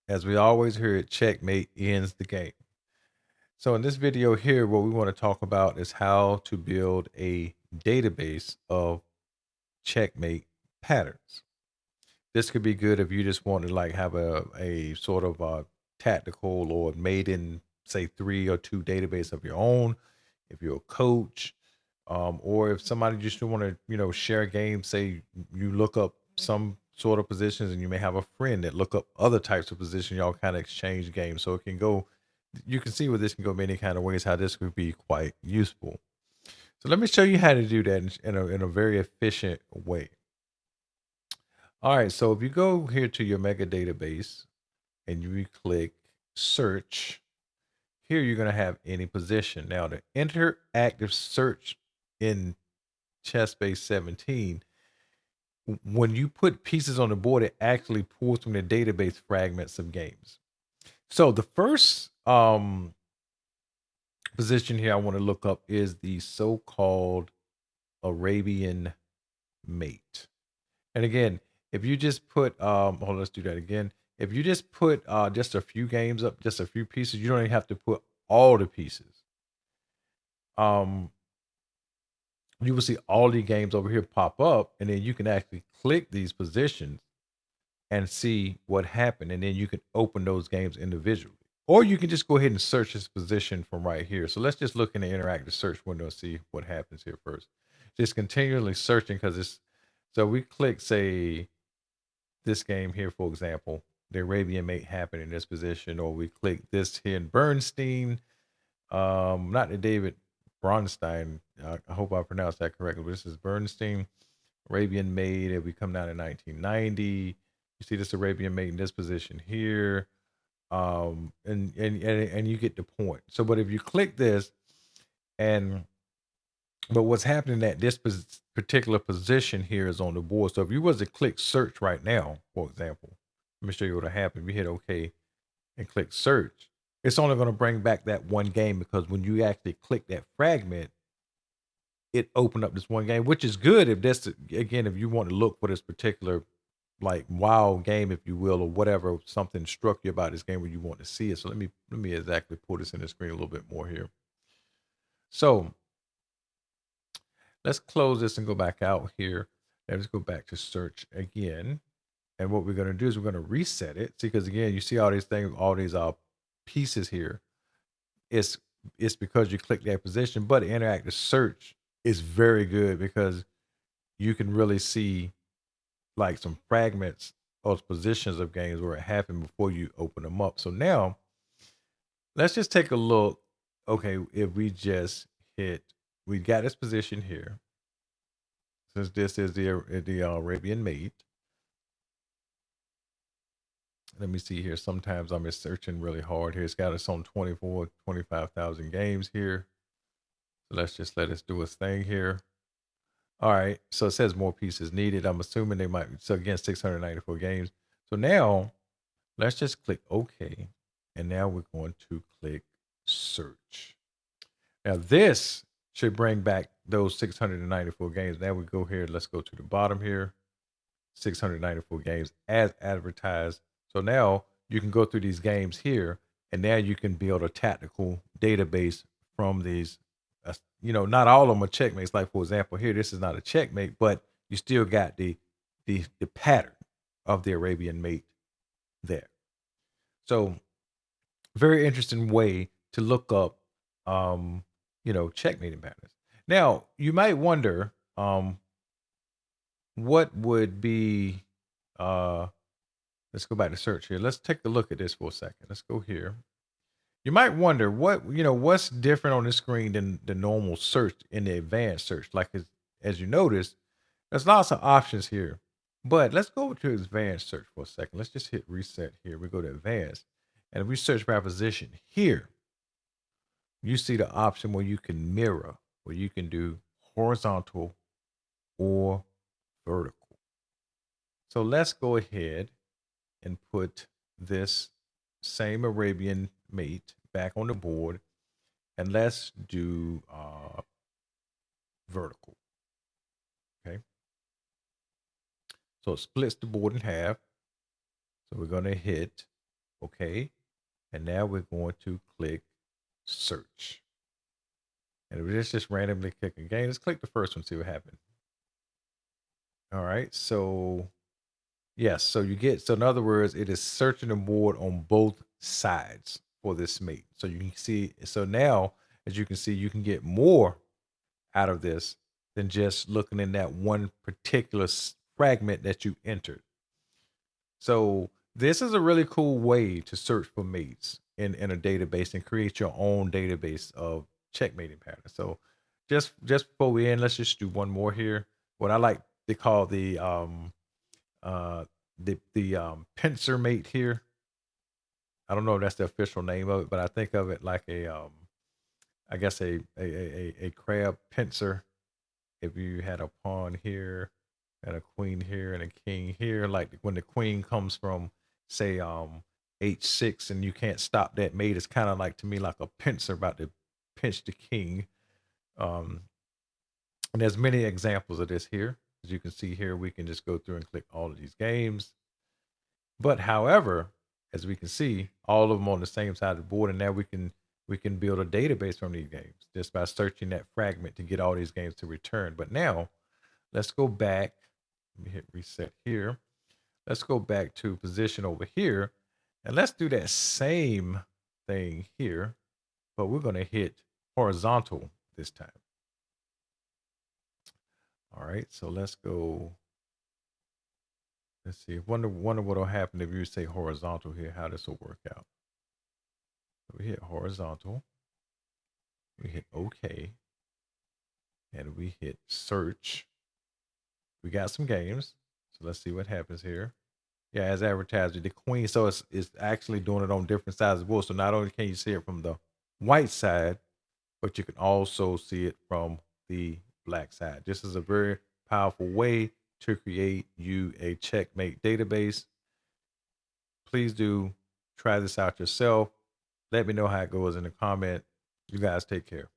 as we always hear it, checkmate ends the game. So in this video here, what we want to talk about is how to build a database of checkmate patterns. This could be good if you just want to like have a sort of a tactical or made in say 3 or 2 database of your own. If you're a coach, or if somebody just want to share a game, say you look up some sort of positions and you may have a friend that look up other types of positions, y'all kind of exchange games. So it can go, you can see where this can go many kind of ways, how this could be quite useful. So let me show you how to do that in a very efficient way. All right, so if you go here to your mega database and you click search, here you're going to have any position. Now the interactive search in Chessbase 17, when you put pieces on the board, it actually pulls from the database fragments of games. So the first position here I want to look up is the so-called Arabian mate. And again, if you just put let's do that again. If you just put just a few games up, just a few pieces, you don't even have to put all the pieces. You will see all the games over here pop up, and then you can actually click these positions and see what happened, and then you can open those games individually. Or you can just go ahead and search this position from right here. So let's just look in the interactive search window and see what happens here first. Just continually searching because it's, so we click, say, this game here, for example, the Arabian mate happened in this position, or we click this here in Bernstein, not the David Bronstein. I hope I pronounced that correctly, but this is Bernstein, Arabian mate. If we come down in 1990, you see this Arabian mate in this position here, and you get the point. So, but if you click this, and but what's happening at this particular position here is on the board. So if you was to click search right now, for example, let me show you what'll happen. If you hit OK and click search, it's only going to bring back that one game, because when you actually click that fragment, it opened up this one game, which is good if that's, again, if you want to look for this particular like wild game, if you will, or whatever, something struck you about this game where you want to see it. So let me exactly pull this in the screen a little bit more here. So let's close this and go back out here. Let's go back to search again. And what we're going to do is we're going to reset it. See, because again, you see all these things, all these pieces here. It's because you click that position, but interactive search is very good because you can really see like some fragments of positions of games where it happened before you open them up. So now let's just take a look. Okay, if we just hit, we got this position here. Since this is the Arabian mate, let me see here. Sometimes I'm just searching really hard here. It's got us on 25,000 games here. So let's just let us do its thing here. All right. So it says more pieces needed. I'm assuming they might. So again, 694 games. So now let's just click OK. And now we're going to click search. Now this should bring back those 694 games. Now we go here. Let's go to the bottom here. 694 games as advertised. So now you can go through these games here, and now you can build a tactical database from these. Not all of them are checkmates. Like for example, here this is not a checkmate, but you still got the pattern of the Arabian mate there. So very interesting way to look up, checkmating patterns. Now you might wonder, what would be let's go back to search here. Let's take a look at this for a second. Let's go here. You might wonder what's different on the screen than the normal search in the advanced search. Like as you notice, there's lots of options here. But let's go to advanced search for a second. Let's just hit reset here. We go to advanced. And if we search by position here, you see the option where you can mirror, where you can do horizontal or vertical. So let's go ahead and put this same Arabian mate back on the board, and let's do vertical. Okay. So it splits the board in half. So we're going to hit Okay. And now we're going to click search. And if it's just randomly click a game, let's click the first one, see what happens. All right. So yes, so you get, so in other words, it is searching the board on both sides for this mate. So you can see, so now as you can see, you can get more out of this than just looking in that one particular fragment that you entered. So this is a really cool way to search for mates in a database and create your own database of checkmating patterns. So just before we end, let's just do one more here. What I like to call uh the pincer mate here. I don't know if that's the official name of it, but I think of it like a I guess a crab pincer. If you had a pawn here and a queen here and a king here, like when the queen comes from say h6 and you can't stop that mate, it's kind of like to me like a pincer about to pinch the king. Um, and there's many examples of this here. As you can see here, we can just go through and click all of these games. But however, as we can see, all of them on the same side of the board, and now we can build a database from these games just by searching that fragment to get all these games to return. But now let's go back. Let me hit reset here. Let's go back to position over here, and let's do that same thing here, but we're going to hit horizontal this time. All right, so let's go. Let's see. Wonder what will happen if you say horizontal here. How this will work out. We hit horizontal. We hit OK, and we hit search. We got some games, so let's see what happens here. Yeah, as advertised, the queen. So it's actually doing it on different sides of the board. So not only can you see it from the white side, but you can also see it from the black side. This is a very powerful way to create you a checkmate database. Please do try this out yourself. Let me know how it goes in the comment. You guys take care.